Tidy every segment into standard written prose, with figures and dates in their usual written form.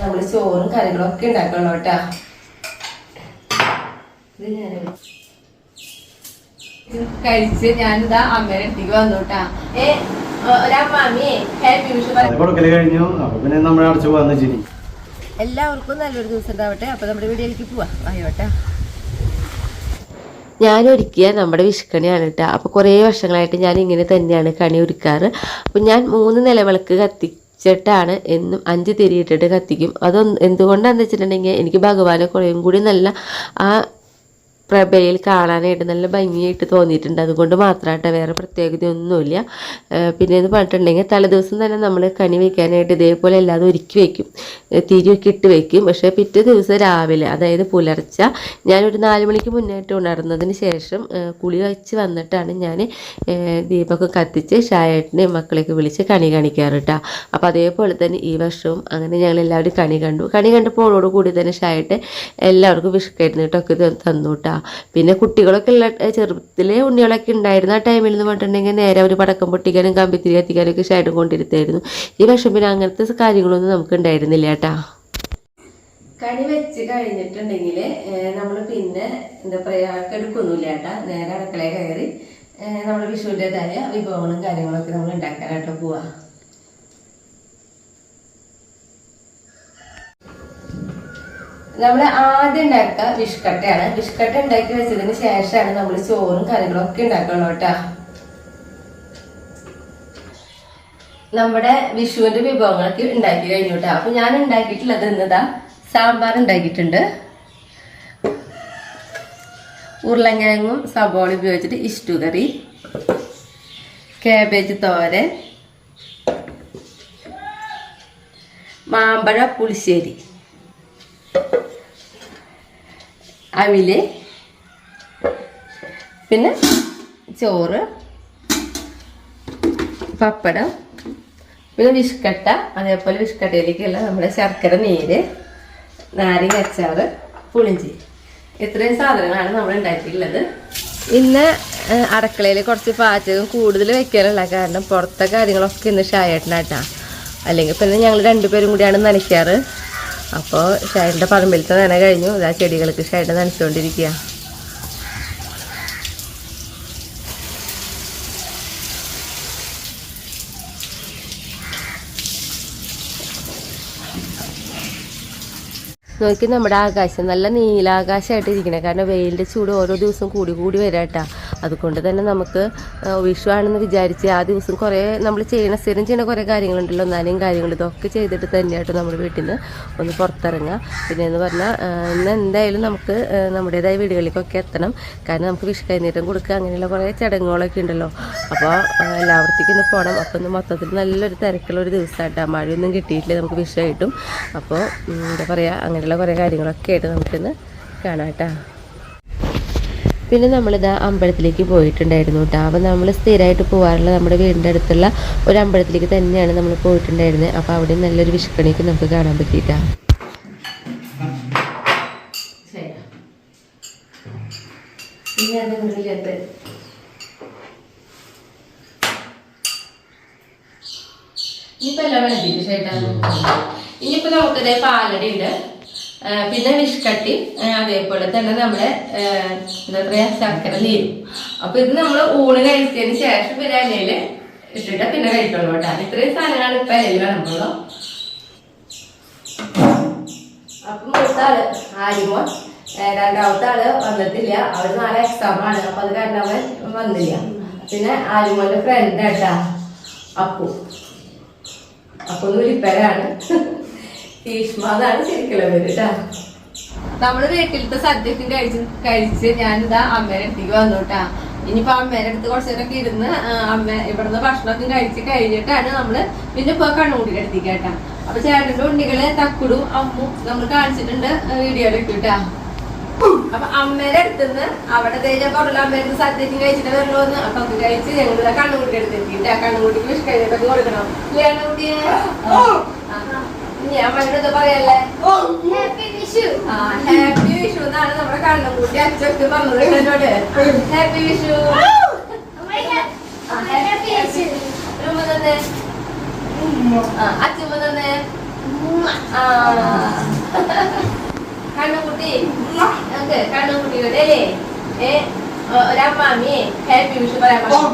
നമ്മൾ ചോറും കറികളും ഒക്കെ ഉണ്ടാക്കണം കേട്ടാ. ഇത് ഞാൻ കഴിച്ച് ഞാനിതാ അമ്മേടെ അടുത്തേക്ക് വന്നു കേട്ടാ. ഒരമ്മാമിയെ ഹാപ്പി വിഷു പറഞ്ഞു. എല്ലാവർക്കും നല്ലൊരു ദിവസം ഉണ്ടാവട്ടെ. അപ്പൊ നമ്മുടെ വീഡിയോയിലേക്ക് പോവാ. ആയോട്ടാ. ഞാനൊരുക്കിയ നമ്മുടെ വിഷുക്കണിയാണ് കേട്ടോ. അപ്പോൾ കുറേ വർഷങ്ങളായിട്ട് ഞാൻ ഇങ്ങനെ തന്നെയാണ് കണി ഒരുക്കാറ്. അപ്പം ഞാൻ 3 നിലവിളക്ക് കത്തിച്ചിട്ടാണ് എന്നും 5 തിരിയിട്ടിട്ട് കത്തിക്കും. എന്തുകൊണ്ടാണെന്ന് വെച്ചിട്ടുണ്ടെങ്കിൽ എനിക്ക് ഭഗവാനെ കുറേയും കൂടി നല്ല ആ പ്രഭയിൽ കാണാനായിട്ട് നല്ല ഭംഗിയായിട്ട് തോന്നിയിട്ടുണ്ട്. അതുകൊണ്ട് മാത്രമായിട്ട് വേറെ പ്രത്യേകതയൊന്നുമില്ല. പിന്നെ എന്ന് പറഞ്ഞിട്ടുണ്ടെങ്കിൽ തലേദിവസം തന്നെ നമ്മൾ കണി വയ്ക്കാനായിട്ട് ഇതേപോലെ എല്ലാതും ഒരുക്കി വയ്ക്കും, തിരിയൊക്കെ ഇട്ട് വയ്ക്കും. പക്ഷേ പിറ്റേ ദിവസം രാവിലെ, അതായത് പുലർച്ച, ഞാനൊരു 4 മണിക്ക് മുന്നായിട്ട് ഉണർന്നതിന് ശേഷം കുളി കഴിച്ച് വന്നിട്ടാണ് ഞാൻ ദീപമൊക്കെ കത്തിച്ച് ഷായേട്ടനെയും മക്കളെയൊക്കെ വിളിച്ച് കണി കാണിക്കാറ് കേട്ടോ. അപ്പോൾ അതേപോലെ തന്നെ ഈ വർഷവും അങ്ങനെ ഞങ്ങളെല്ലാവരും കണി കണ്ടു. കണി കണ്ടപ്പോഴോട് കൂടി തന്നെ ഷായേട്ടൻ എല്ലാവർക്കും വിഷുക്കരുന്നിട്ടൊക്കെ തന്നു കേട്ടോ. പിന്നെ കുട്ടികളൊക്കെ ഉള്ള ചെറുപ്പത്തിലെ ഉണ്ണികളൊക്കെ ഉണ്ടായിരുന്ന ആ ടൈമിൽ എന്ന് പറഞ്ഞിട്ടുണ്ടെങ്കിൽ നേരെ അവർ പടക്കം പൊട്ടിക്കാനും കമ്പിത്തിരി കത്തിക്കാനും ഒക്കെ ഷൈഡും കൊണ്ടിരുത്തായിരുന്നു. ഈ വർഷം പിന്നെ അങ്ങനത്തെ കാര്യങ്ങളൊന്നും നമുക്ക് ഉണ്ടായിരുന്നില്ല കേട്ടാ. കണി വെച്ച് കഴിഞ്ഞിട്ടുണ്ടെങ്കിൽ നമ്മൾ പിന്നെ എന്താ പറയുക എടുക്കൊന്നുമില്ല കേട്ടാ. നേരെ അടുക്കളയിൽ കയറി നമ്മൾ വിഷുവിൻ്റെതായ വിഭവങ്ങളും കാര്യങ്ങളൊക്കെ നമ്മൾ ഉണ്ടാക്കാനായിട്ട് പോവാ. നമ്മൾ ആദ്യം ഉണ്ടാക്കുക വിഷുക്കട്ടയാണ്. വിഷുക്കട്ട ഉണ്ടാക്കി വെച്ചതിന് ശേഷമാണ് നമ്മൾ ചോറും കറികളും ഒക്കെ ഉണ്ടാക്കണം കേട്ടാ. നമ്മുടെ വിഷുവിന്റെ വിഭവങ്ങളൊക്കെ ഉണ്ടാക്കി കഴിഞ്ഞു കേട്ടോ. അപ്പൊ ഞാൻ ഉണ്ടാക്കിയിട്ടുള്ളത് എന്നതാ സാമ്പാർ ഉണ്ടാക്കിയിട്ടുണ്ട്. ഉരുളക്കിഴങ്ങും സബോള ഉപയോഗിച്ചിട്ട് ഇഷ്ടു കറി, കാബേജ് തോരൻ, മാമ്പഴ പുളിശ്ശേരി, അവില്, പിന്നെ ചോറ്, പപ്പടം, പിന്നെ വിഷുക്കട്ട, അതേപോലെ വിഷുക്കട്ടയിലേക്കുള്ള നമ്മുടെ ശർക്കര നീര്, നാരങ്ങ അച്ചാറ്, പുളിഞ്ചി. ഇത്രയും സാധനങ്ങളാണ് നമ്മൾ ഉണ്ടാക്കിയിട്ടുള്ളത്. ഇന്ന് അടുക്കളയിൽ കുറച്ച് പാചകം കൂടുതൽ വെക്കാനുള്ള കാരണം പുറത്തെ കാര്യങ്ങളൊക്കെ ഇന്ന് ഷായേട്ടനാട്ടാ. അല്ലെങ്കിൽ പിന്നെ ഞങ്ങൾ 2 പേരും കൂടിയാണ് നനയ്ക്കാറ്. അപ്പോൾ ഷായേട്ടൻ്റെ പറമ്പിലത്തെ നന കഴിഞ്ഞു. ഇതാ ചെടികൾക്ക് ഷായേട്ടൻ നനച്ചുകൊണ്ടിരിക്കുക. നോക്കി നമ്മുടെ ആകാശം നല്ല നീലാകാശമായിട്ട് ഇരിക്കണേ. കാരണം വെയിലിൻ്റെ ചൂട് ഓരോ ദിവസം കൂടി കൂടി വരാട്ടാ. അതുകൊണ്ട് തന്നെ നമുക്ക് വിഷു ആണെന്ന് വിചാരിച്ച് ആ ദിവസം കുറേ നമ്മൾ സ്ഥിരം ചെയ്യുന്ന കുറേ കാര്യങ്ങളുണ്ടല്ലോ, നനയും കാര്യങ്ങൾ, ഇതൊക്കെ ചെയ്തിട്ട് തന്നെയായിട്ട് നമ്മുടെ വീട്ടിൽ നിന്ന് ഒന്ന് പുറത്തിറങ്ങുക. പിന്നെ എന്ന് പറഞ്ഞാൽ ഇന്ന് എന്തായാലും നമുക്ക് നമ്മുടേതായ വീടുകളിലേക്കൊക്കെ എത്തണം. കാരണം നമുക്ക് വിഷു കൈനീട്ടം കൊടുക്കുക, അങ്ങനെയുള്ള കുറേ ചടങ്ങുകളൊക്കെ ഉണ്ടല്ലോ. അപ്പോൾ എല്ലാവർത്തേക്കും ഇന്ന് പോകണം. അപ്പോൾ ഇന്ന് മൊത്തത്തിൽ നല്ലൊരു തിരക്കുള്ളൊരു ദിവസമായിട്ടാണ്. മഴയൊന്നും കിട്ടിയിട്ടില്ല നമുക്ക് വിഷുവായിട്ടും. അപ്പോൾ എന്താ പറയുക, അങ്ങനെയുള്ള കുറേ കാര്യങ്ങളൊക്കെ ആയിട്ട് നമുക്കിന്ന് കാണാം കേട്ടോ. പിന്നെ നമ്മളിതാ അമ്പലത്തിലേക്ക് പോയിട്ടുണ്ടായിരുന്നു കേട്ടോ. അപ്പോൾ നമ്മൾ സ്ഥിരമായിട്ട് പോകാറുള്ള നമ്മുടെ വീടിൻ്റെ അടുത്തുള്ള ഒരു അമ്പലത്തിലേക്ക് തന്നെയാണ് നമ്മൾ പോയിട്ടുണ്ടായിരുന്നത്. അപ്പോൾ അവിടെ നല്ലൊരു വിഷുക്കണിയൊക്കെ നമുക്ക് കാണാൻ പറ്റിയിട്ടാ. ഇനിയിപ്പോൾ നമുക്കിതേ പാലടി ഉണ്ട്, പിന്നെ വിഷുക്കട്ടി, അതേപോലെ തന്നെ നമ്മുടെ എന്താ പറയാ ശർക്കര നീരും. അപ്പൊ ഇത് നമ്മൾ ഊണ് കഴിച്ചതിന് ശേഷം പിന്നെ ഇലയില് ഇട്ടിട്ട് പിന്നെ കഴിക്കുള്ളൂ കേട്ടോ. ഇത്രയും സാധനങ്ങളാണ് ഇപ്പൊ ഇലയിൽ വേണമുള്ളൂ. അപ്പൊ മൂത്ത ആള് ആര്യമോൻ, 2ാമത്തെ ആള് വന്നിട്ടില്ല. അവര് 4 എക്സാമാണ്. അപ്പൊ അത് കാരണം അവൻ വന്നില്ല. പിന്നെ ആര്യമോന്റെ ഫ്രണ്ട് കേട്ടാ അപ്പു. അപ്പൊ വിളിപ്പേരാണ്. ഈഷ്മാതാണ് ശരിക്കുള്ള പേര് കേട്ടാ. നമ്മള് വീട്ടിലത്തെ സദ്യക്കും കഴിച്ച് ഞാനിതാ അമ്മേടെ അടുത്തേക്ക് വന്നു കേട്ടാ. ഇനിയിപ്പോ അമ്മേടെ അടുത്ത് കുറച്ചു നേരമൊക്കെ ഇരുന്ന് അമ്മ ഇവിടുന്ന് ഭക്ഷണമൊക്കെ കഴിച്ച് കഴിഞ്ഞിട്ടാണ് നമ്മള് പിന്നെ ഇപ്പൊ കണ്ണുകൂടിയുടെ അടുത്തേക്ക് കേട്ടാ. അപ്പൊ ചേട്ടന്റെ ഉണ്ണികളെ തക്കുടും അമ്മും നമ്മൾ കാണിച്ചിട്ടുണ്ട് വീഡിയോയിലൊക്കെ കേട്ടാ. അപ്പൊ അമ്മേടെ അടുത്തുനിന്ന് അവിടെ ഞാൻ പറഞ്ഞ അമ്മേടെ സദ്യക്കും കഴിച്ചിട്ട് വരണോന്ന്. അപ്പൊ അത് കഴിച്ച് ഞങ്ങൾ കണ്ണുകൂടി എടുത്തിട്ടാ. കണ്ണുകൂട്ടിക്ക് വിഷു കഴിഞ്ഞിട്ടൊക്കെ കൊടുക്കണം. കണ്ണുകൂട്ടിയെ ഞാൻ മറ്റൊക്കെ പറയല്ലേ, ഹാപ്പി വിഷു. ഹാപ്പി വിഷു എന്നാണ് നമ്മുടെ കണ്ണുകൂട്ടി അച്ഛക്ക് പറഞ്ഞത് എന്നോട്. ഹാപ്പി വിഷു. അച്ഛമ്മ തന്നെ കണ്ണുകുട്ടി നമുക്ക് കണ്ണുകുട്ടിയുടെ ഒരമ്മാമിയെ ഹാപ്പി വിഷു പറയാൻ പറ്റും.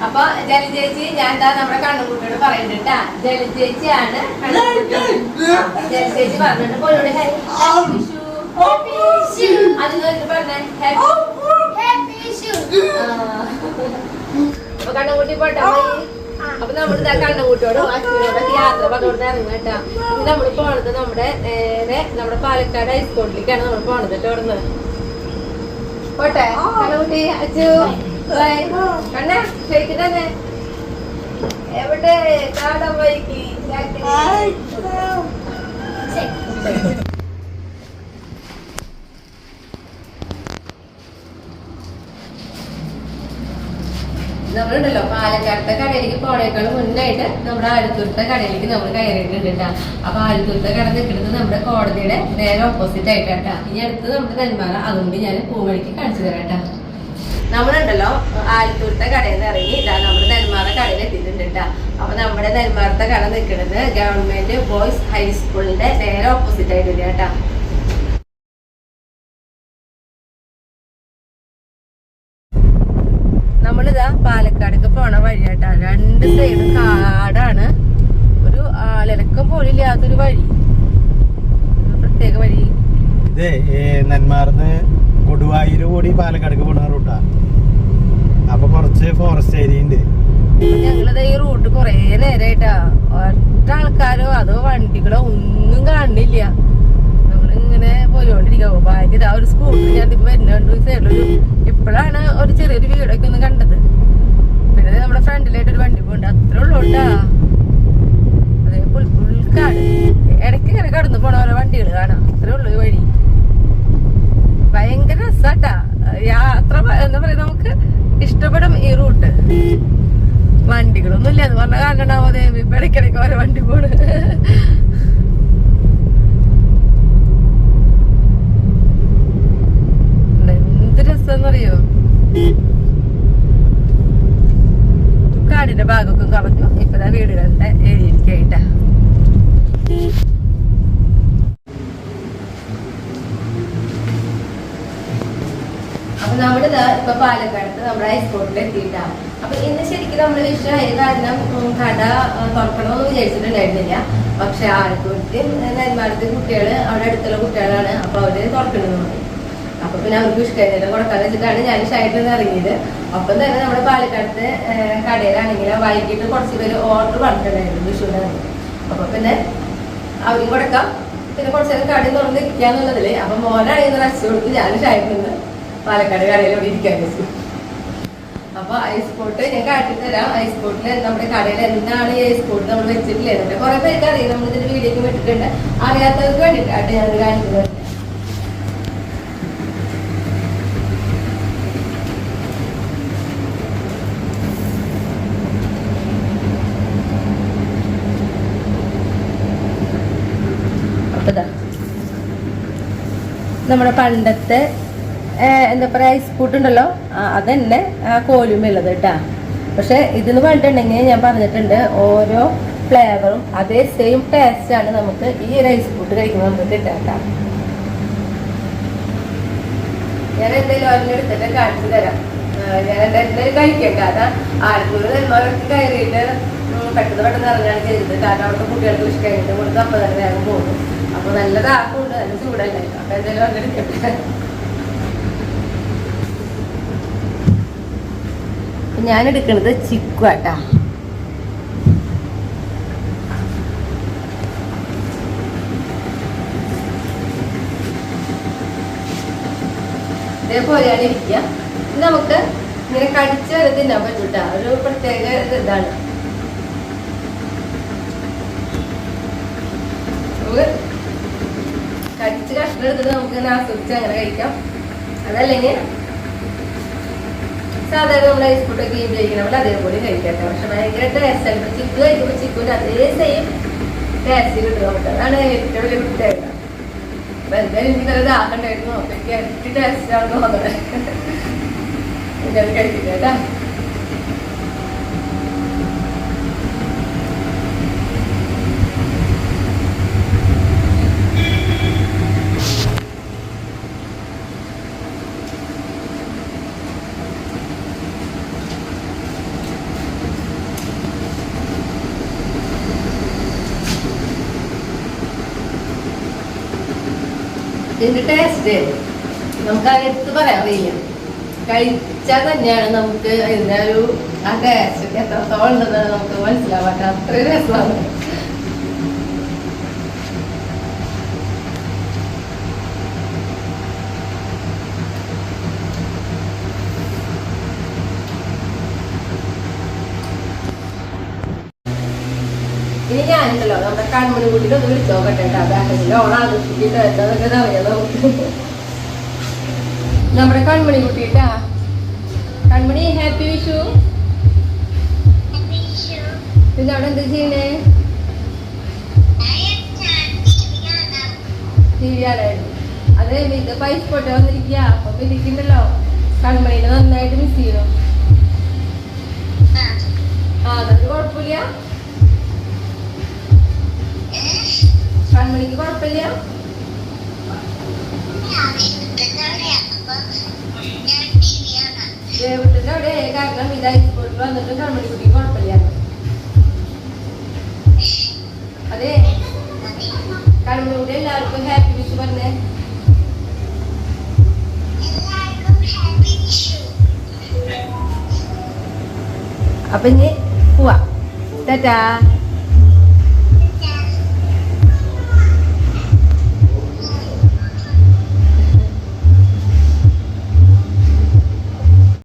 അപ്പൊ ജല ചേച്ചി ഞാൻ എന്താ നമ്മുടെ കണ്ണുകുട്ടിയോട് പറയുന്നുണ്ടാ. ജല ചേച്ചിയാണ് ജല ചേച്ചി പറഞ്ഞിട്ട് പോലോട് ഹാപ്പി വിഷു അതിന് പറഞ്ഞേ അപ്പൊ കണ്ണുകുട്ടി പോട്ടെ. അപ്പൊ നമ്മളിതാ കണ്ണുകുട്ടിയോടും അച്ഛനോടൊക്കെ യാത്ര പറഞ്ഞോട് ഇറങ്ങട്ടാ. ഇനി നമ്മൾ പോണത് നമ്മുടെ നേരെ നമ്മുടെ പാലക്കാട് ഹൈസ്കൂളിലേക്കാണ് നമ്മൾ പോണത് കേട്ടോ. പോട്ടെ കണ്ണുകുട്ടി അച്ചു കണ്ണ കഴിക്കുന്നേ എവിടെ കാടം വൈകി നമ്മളുണ്ടല്ലോ പാലക്കാടത്തെ കടയിലേക്ക് പോണേക്കാളും മുന്നായിട്ട് നമ്മുടെ ആലത്തൂരത്തെ കടയിലേക്ക് നമ്മൾ കയറിയിട്ടുണ്ട് കേട്ടാ. അപ്പൊ ആലത്തൂരത്തെ കട നിൽക്കുന്നത് നമ്മുടെ കോടതിയുടെ നേരെ ഓപ്പോസിറ്റ് ആയിട്ടാ. ഇനി അടുത്ത് നമ്മുടെ നെന്മാറ. അതുകൊണ്ട് ഞാൻ പൂമണിക്ക് കാണിച്ചു തരാട്ടാ. നമ്മളുണ്ടല്ലോ ആലത്തൂരത്തെ കടയിൽ നിന്ന് ഇറങ്ങി ഇതാ നമ്മുടെ നെന്മാറ കടയിൽ എത്തിയിട്ടുണ്ട് കേട്ടാ. അപ്പൊ നമ്മുടെ നെന്മാറത്തെ കട നിൽക്കുന്നത് ഗവൺമെന്റ് ബോയ്സ് ഹൈസ്കൂളിന്റെ നേരെ ഓപ്പോസിറ്റ് ആയിട്ടില്ല കേട്ടാ. നമ്മളിതാ പാലക്കാടേക്ക് പോണ വഴിയാട്ടാ. രണ്ട് സൈഡും കാടാണ്. ഒരു ആളിറക്കം പോലും ഇല്ലാത്തൊരു വഴി, പ്രത്യേക വഴി. ഇതേ നെന്മാർന്ന് കൊടുവായൂര് കൂടി പാലക്കാടേക്ക് പോണ റൂട്ടാ. അപ്പൊ കുറച്ച് ഫോറസ്റ്റ് ഏരിയ ഉണ്ട്. ഞങ്ങളിതാ ഈ റൂട്ട് കൊറേ നേരമായിട്ടാ. ഒറ്റ ആൾക്കാരോ അതോ വണ്ടികളോ ഒന്നും കാണില്ല. നമ്മളിങ്ങനെ പോയിക്കൊണ്ടിരിക്കാവോ. ബാക്കി ഇതാ ഒരു സ്കൂട്ടർ ഞാൻ ഇപ്പൊ വരുന്നുണ്ട്. സൈഡിലൊരു ഇപ്പോഴാണ് ഒരു ചെറിയൊരു വീടൊക്കെ ഒന്ന് കണ്ടത്. പിന്നെ നമ്മുടെ ഫ്രണ്ടിലായിട്ട് ഒരു വണ്ടി പോണ്ട്. അത്രേ ഉള്ളൂ കേട്ടാ. അതേ പുൽക്കാട് ഇടയ്ക്ക് ഇങ്ങനെ കടന്നു പോണ ഓരോ വണ്ടികൾ കാണാം. അത്രേ ഉള്ളൂ ഈ വഴി. ഭയങ്കര രസാട്ടാ യാത്ര. എന്താ പറയാ, നമുക്ക് ഇഷ്ടപ്പെടും ഈ റൂട്ട്. വണ്ടികളൊന്നും ഇല്ല എന്ന് പറഞ്ഞ കാരണമാവോ ഇപ്പൊ ഇടയ്ക്കിടയ്ക്ക് ഓരോ വണ്ടി പോണ്. എന്ത് രസമെന്നറിയോ. കാടിന്റെ ഭാഗമൊക്കെ കളഞ്ഞു. ഇപ്പതാ വീടുകളുടെ ഏരിയയിലേക്കായിട്ടാ. അപ്പൊ നമ്മളിതാ ഇപ്പൊ പാലക്കാട് നമ്മുടെ ഹൈസ്കൂളിൽ എത്തിയിട്ടാ. അപ്പൊ ഇന്ന് ശരിക്കും നമ്മള് വിഷയമായ കാരണം കട തുറക്കണമെന്ന് വിചാരിച്ചിട്ടുണ്ടായിരുന്നില്ല. പക്ഷെ ആലത്തൂരത്തെയും നെന്മാറത്തെ കുട്ടികള് അവിടെ അടുത്തുള്ള കുട്ടികളാണ്. അപ്പൊ അവര് തുറക്കണമെന്ന് പറഞ്ഞു. അപ്പൊ പിന്നെ അവർക്ക് ഇഷ്ടമായിരുന്നില്ല കൊടുക്കാന്ന് വെച്ചിട്ടാണ് ഞാൻ ഷായിട്ട് ഇറങ്ങിയത്. ഒപ്പം തന്നെ നമ്മുടെ പാലക്കാടത്തെ കടയിലാണെങ്കിൽ വൈകിട്ട് കുറച്ച് പേര് ഓർഡർ പറഞ്ഞിട്ടുണ്ടായിരുന്നു വിഷുവിന്. അപ്പൊ പിന്നെ അവരും കൊടുക്കാം, പിന്നെ കുറച്ച് നേരം കടയിൽ തുറന്നിരിക്കാന്നുള്ളതില്. അപ്പൊ മോനാണെങ്കിൽ റച്ച് കൊടുത്ത് ഞാൻ ഷായിട്ട് പാലക്കാട് കടയിലൂടെ ഇരിക്കാൻ വെച്ചു. അപ്പൊ ഐസ് പോട്ട് ഞാൻ കാട്ടിത്തരാം. ഐസ് പോട്ടിൽ നമ്മുടെ കടയിൽ എന്താണ് ഈ ഐസ് പോട്ട് നമ്മൾ വെച്ചിട്ടില്ലേ. കുറെ പേർക്ക് അറിയാം, നമ്മൾ ഇതിന്റെ വീഡിയോക്ക് വിട്ടിട്ടുണ്ട്. അറിയാത്തവർക്ക് വേണ്ടിയിട്ടാട്ടെ ഞാൻ കാണിക്കുന്നത്. അപ്പതാ നമ്മുടെ പണ്ടത്തെ എന്താ പറയാ ഐസ് കൂട്ടുണ്ടല്ലോ, അതന്നെ കോലുമുള്ളത് കേട്ടാ. പക്ഷെ ഇതെന്ന് പറഞ്ഞിട്ടുണ്ടെങ്കിൽ ഞാൻ പറഞ്ഞിട്ടുണ്ട് ഓരോ ഫ്ലേവറും അതേ സെയിം ടേസ്റ്റ് ആണ് നമുക്ക് ഈ ഒരു ഐസ് കൂട്ട് കഴിക്കുമ്പോൾ നമുക്ക് കിട്ടാം. ഞാൻ എന്തായാലും അതിൻ്റെ എടുത്തിട്ട് കാണിച്ചു തരാം. ഞാൻ എന്തായാലും കഴിക്കട്ടെ. കാരണം ആലത്തൂർ നെന്മാറൊക്കെ കയറിയിട്ട് പെട്ടെന്ന് ഇറങ്ങാണ് ചെയ്തത്. കാരണം അവിടുത്തെ കുട്ടികൾക്ക് വിഷ് കഴിഞ്ഞിട്ട് കൊടുത്ത് അപ്പം തന്നെ വേഗം പോകും. അപ്പൊ നല്ല ദാഹമുണ്ട്, നല്ല ചൂടല്ലേ. അപ്പൊ എന്തായാലും അങ്ങനെ എടുക്കട്ടെ. ഞാൻ എടുക്കുന്നത് ചിക്കു ആട്ടാ. ഇതേപോലെയാണ് ഇരിക്കുക. നമുക്ക് ഇങ്ങനെ കടിച്ച് വരെ തിന്നാൻ പറ്റൂട്ടാ. ഒരു പ്രത്യേക ഇതാണ്. കടിച്ച് കഷ്ണം എടുത്തിട്ട് നമുക്ക് ഇങ്ങനെ ആസ്വദിച്ച് അങ്ങനെ കഴിക്കാം. അതല്ലെങ്കിൽ സാധാരണ നമ്മൾ ഐസ് ഫുഡൊക്കെ ഉപയോഗിക്കണ അതേപോലെ കഴിക്കട്ടെ. പക്ഷെ ഭയങ്കര ടേസ്റ്റ് ആണ്. ചിക്കു കഴിക്കുമ്പോൾ ചിക്കുവിന്റെ അതേ സെയിം ടേസ്റ്റ് കിട്ടും നമുക്ക്. അതാണ് ഏറ്റവും വലിയ പ്രത്യേകത. അപ്പൊ എന്തായാലും എനിക്ക് നല്ല ദാഹം ഉണ്ടായിരുന്നു. അപ്പൊ എനിക്ക് ഇരട്ടി ടേസ്റ്റ് ആണെന്ന് തോന്നണേ. എന്തായാലും കഴിക്കില്ല കേട്ടാ. ഇതിന്റെ ടേസ്റ്റ് നമുക്ക് അത് എടുത്ത് പറയാൻ വയ്യ. കഴിച്ചാൽ തന്നെയാണ് നമുക്ക് ഇതിന്റെ ഒരു ആ ടേസ്റ്റ് എത്രത്തോളം ഉണ്ടെന്നാണ് നമുക്ക് മനസ്സിലാവാത്ത അത്രയും രസമാണ്. ഇനി ഞാനുണ്ടല്ലോ നമ്മുടെ കൺമണി കൂട്ടിട്ട് ഒന്ന് വിളിച്ചു നോക്കട്ടെ ബാക്കിൽ ഓണാഘോഷിച്ചിട്ട് എന്താന്നൊക്കെ അറിയാം നമുക്ക്. നമ്മുടെ കൺമണി കുട്ടിട്ടാ. കൺമണി ഹാപ്പി വിഷു. പിന്നെ അവിടെ എന്താ ചെയ്യണേ? ടി വി ആണായിരുന്നു. അതെ ഇത് പൈസ പോട്ടെ വന്നിരിക്കുക. അപ്പൊ ഇരിക്കണ്ടല്ലോ കൺമണീനെ നന്നായിട്ട് മിസ് ചെയ്യണം. അതൊക്കെ കുഴപ്പമില്ല. കൺമണിക്ക് കുഴപ്പമില്ല. ദേവത്തിന്റെ അവിടെ കാരണം ഇത് ഐസ്പോർട്ടിൽ വന്നിട്ട് കൺമണി കുട്ടിക്ക് കുഴപ്പമില്ല. അതെ കൺമണിയുടെ എല്ലാവർക്കും ഹാപ്പി വിഷു പറഞ്ഞേ. അപ്പൊ ഇനി പോവാ. ടാറ്റാ.